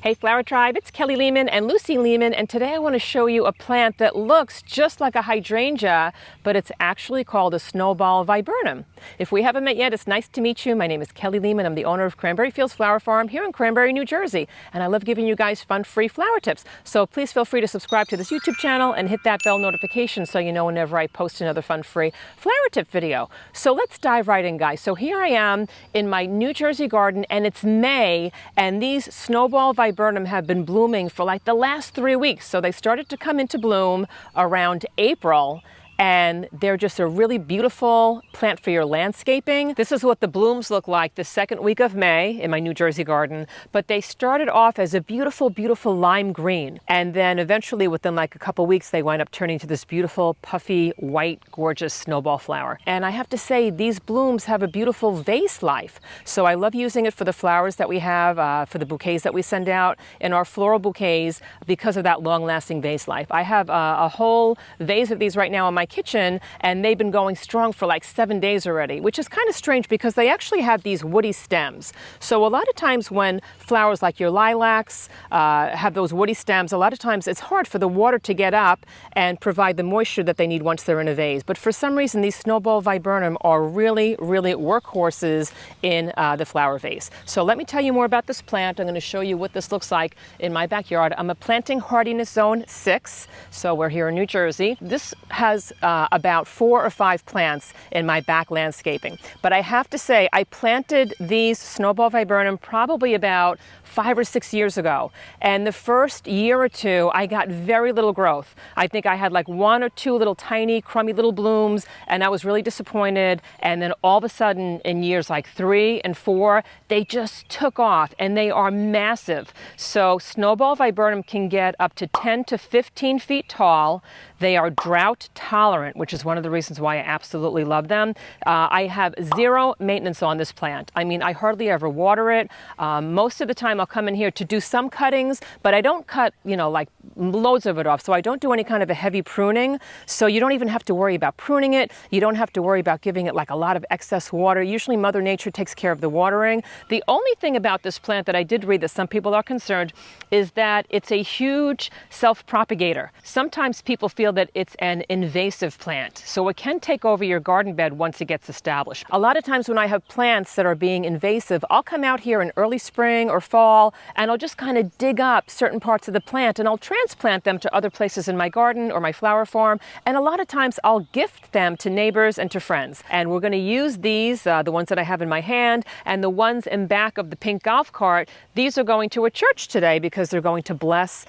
Hey Flower Tribe, it's Kelly Lehman and Lucy Lehman, and today I want to show you a plant that looks just like a hydrangea, but it's actually called a Snowball Viburnum. If we haven't met yet, it's nice to meet you. My name is Kelly Lehman. I'm the owner of Cranberry Fields Flower Farm here in Cranberry, New Jersey, and I love giving you guys fun, free flower tips. So please feel free to subscribe to this YouTube channel and hit that bell notification so you know whenever I post another fun, free flower tip video. So let's dive right in, guys. So here I am in my New Jersey garden, and it's May, and these Snowball Viburnum have been blooming for like the last 3 weeks. So they started to come into bloom around April, and they're just a really beautiful plant for your landscaping. This is what the blooms look like the second week of May in my New Jersey garden, but they started off as a beautiful, beautiful lime green. And then eventually within like a couple weeks, they wind up turning to this beautiful, puffy, white, gorgeous snowball flower. And I have to say, these blooms have a beautiful vase life. So I love using it for the flowers that we have, for the bouquets that we send out in our floral bouquets because of that long-lasting vase life. I have a whole vase of these right now in my kitchen, and they've been going strong for like 7 days already, which is kind of strange because they actually have these woody stems. So a lot of times when flowers like your lilacs have those woody stems, a lot of times it's hard for the water to get up and provide the moisture that they need once they're in a vase. But for some reason, these Snowball Viburnum are really, really workhorses in the flower vase. So let me tell you more about this plant. I'm going to show you what this looks like in my backyard. I'm a planting hardiness zone 6, so we're here in New Jersey. This has about 4 or 5 plants in my back landscaping. But I have to say, I planted these Snowball Viburnum probably about 5 or 6 years ago. And the first year or two, I got very little growth. I think I had like 1 or 2 little tiny, crummy little blooms, and I was really disappointed. And then all of a sudden, in years like 3 and 4, they just took off, and they are massive. So Snowball Viburnum can get up to 10 to 15 feet tall. They are drought tolerant, which is one of the reasons why I absolutely love them. I have 0 maintenance on this plant. I mean, I hardly ever water it. Most of the time I'll come in here to do some cuttings, but I don't cut, like loads of it off. So I don't do any kind of a heavy pruning. So you don't even have to worry about pruning it. You don't have to worry about giving it like a lot of excess water. Usually Mother Nature takes care of the watering. The only thing about this plant that I did read that some people are concerned is that it's a huge self-propagator. Sometimes people feel that it's an invasive plant, so it can take over your garden bed once it gets established. A lot of times when I have plants that are being invasive, I'll come out here in early spring or fall, and I'll just kind of dig up certain parts of the plant, and I'll transplant them to other places in my garden or my flower farm, and a lot of times I'll gift them to neighbors and to friends. And we're going to use these, the ones that I have in my hand, and the ones in back of the pink golf cart. These are going to a church today because they're going to bless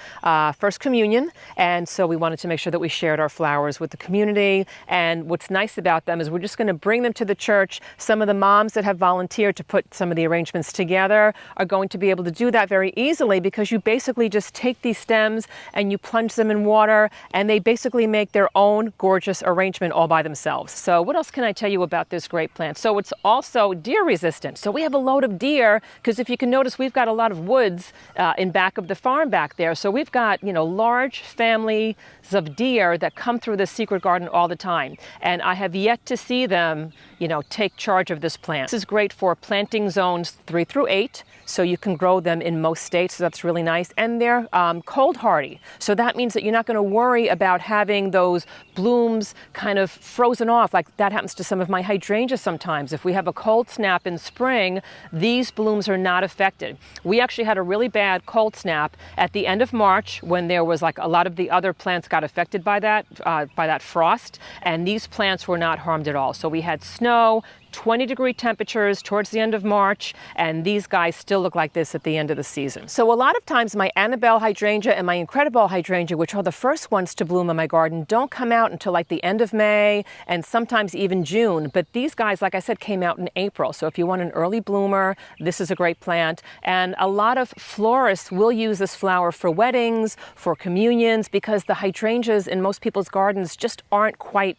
First Communion, and so we wanted to make sure that we shared our flowers with the community. And what's nice about them is we're just going to bring them to the church. Some of the moms that have volunteered to put some of the arrangements together are going to be able to do that very easily because you basically just take these stems and you plunge them in water, and they basically make their own gorgeous arrangement all by themselves. So what else can I tell you about this great plant? So it's also deer resistant. So we have a load of deer because if you can notice, we've got a lot of woods in back of the farm back there. So we've got, large families of deer that come through the secret garden all the time. And I have yet to see them, take charge of this plant. This is great for planting zones 3 through 8. So you can grow them in most states, so that's really nice. And they're cold hardy. So that means that you're not going to worry about having those blooms kind of frozen off, like that happens to some of my hydrangeas sometimes. If we have a cold snap in spring, these blooms are not affected. We actually had a really bad cold snap at the end of March when there was like a lot of the other plants got affected by that frost, and these plants were not harmed at all. So we had snow, 20-degree temperatures towards the end of March, and these guys still look like this at the end of the season. So a lot of times my Annabelle hydrangea and my Incredible hydrangea, which are the first ones to bloom in my garden, don't come out until like the end of May and sometimes even June. But these guys, like I said, came out in April. So if you want an early bloomer, this is a great plant. And a lot of florists will use this flower for weddings, for communions, because the hydrangeas in most people's gardens just aren't quite,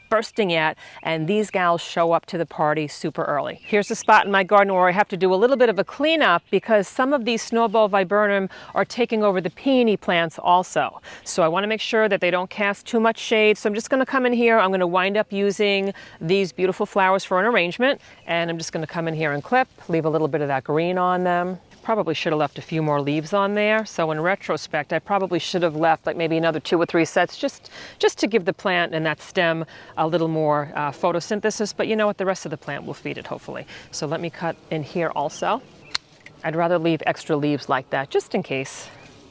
bursting yet, and these gals show up to the party super early. Here's a spot in my garden where I have to do a little bit of a cleanup because some of these Snowball Viburnum are taking over the peony plants also. So I want to make sure that they don't cast too much shade. So I'm just going to come in here. I'm going to wind up using these beautiful flowers for an arrangement, and I'm just going to come in here and clip, leave a little bit of that green on them. Probably should have left a few more leaves on there. So in retrospect, I probably should have left like maybe another 2 or 3 sets just to give the plant and that stem a little more photosynthesis. But you know what? The rest of the plant will feed it, hopefully. So let me cut in here also. I'd rather leave extra leaves like that just in case,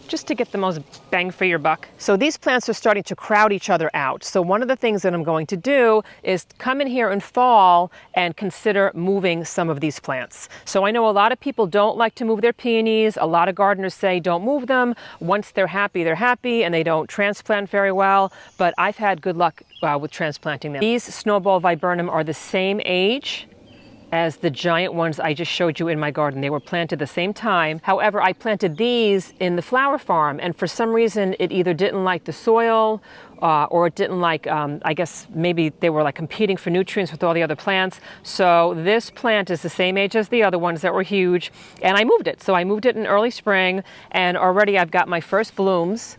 just to get the most bang for your buck. So these plants are starting to crowd each other out. So one of the things that I'm going to do is come in here in fall and consider moving some of these plants. So I know a lot of people don't like to move their peonies. A lot of gardeners say don't move them. Once they're happy, and they don't transplant very well. But I've had good luck with transplanting them. These Snowball Viburnum are the same age as the giant ones I just showed you in my garden. They were planted the same time. However, I planted these in the flower farm, and for some reason it either didn't like the soil or it didn't like, I guess maybe they were like competing for nutrients with all the other plants. So this plant is the same age as the other ones that were huge, and I moved it. So I moved it in early spring, and already I've got my first blooms.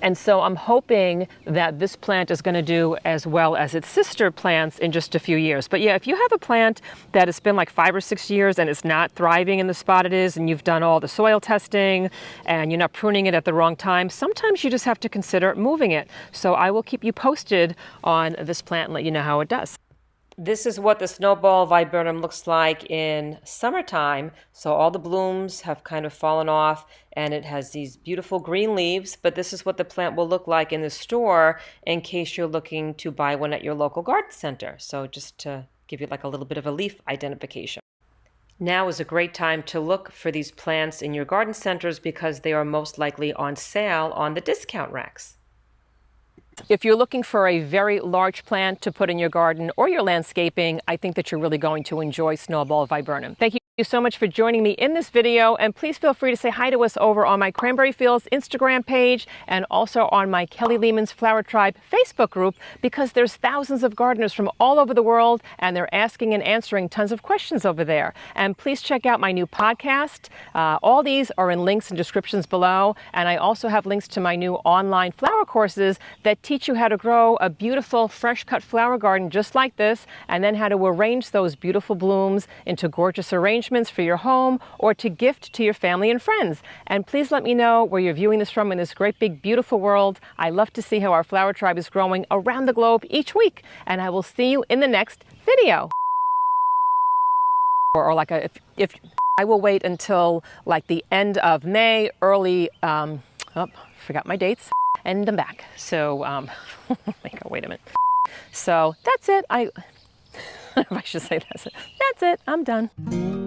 And so I'm hoping that this plant is going to do as well as its sister plants in just a few years. But yeah, if you have a plant that has been like 5 or 6 years and it's not thriving in the spot it is, and you've done all the soil testing and you're not pruning it at the wrong time, sometimes you just have to consider moving it. So I will keep you posted on this plant and let you know how it does. This is what the Snowball Viburnum looks like in summertime. So all the blooms have kind of fallen off and it has these beautiful green leaves, but this is what the plant will look like in the store in case you're looking to buy one at your local garden center. So just to give you like a little bit of a leaf identification. Now is a great time to look for these plants in your garden centers because they are most likely on sale on the discount racks. If you're looking for a very large plant to put in your garden or your landscaping, I think that you're really going to enjoy Snowball Viburnum. Thank you so much for joining me in this video, and please feel free to say hi to us over on my Cranberry Fields Instagram page and also on my Kelly Lehman's Flower Tribe Facebook group, because there's thousands of gardeners from all over the world and they're asking and answering tons of questions over there. And please check out my new podcast. All these are in links and descriptions below, and I also have links to my new online flower courses that teach you how to grow a beautiful fresh cut flower garden just like this, and then how to arrange those beautiful blooms into gorgeous arrangements for your home or to gift to your family and friends. And please let me know where you're viewing this from in this great big beautiful world. I love to see how our flower tribe is growing around the globe each week, and I will see you in the next video. Or like if I will wait until like the end of May, early forgot my dates, and I'm back. So wait a minute. So that's it. I should say that's it. That's it. I'm done.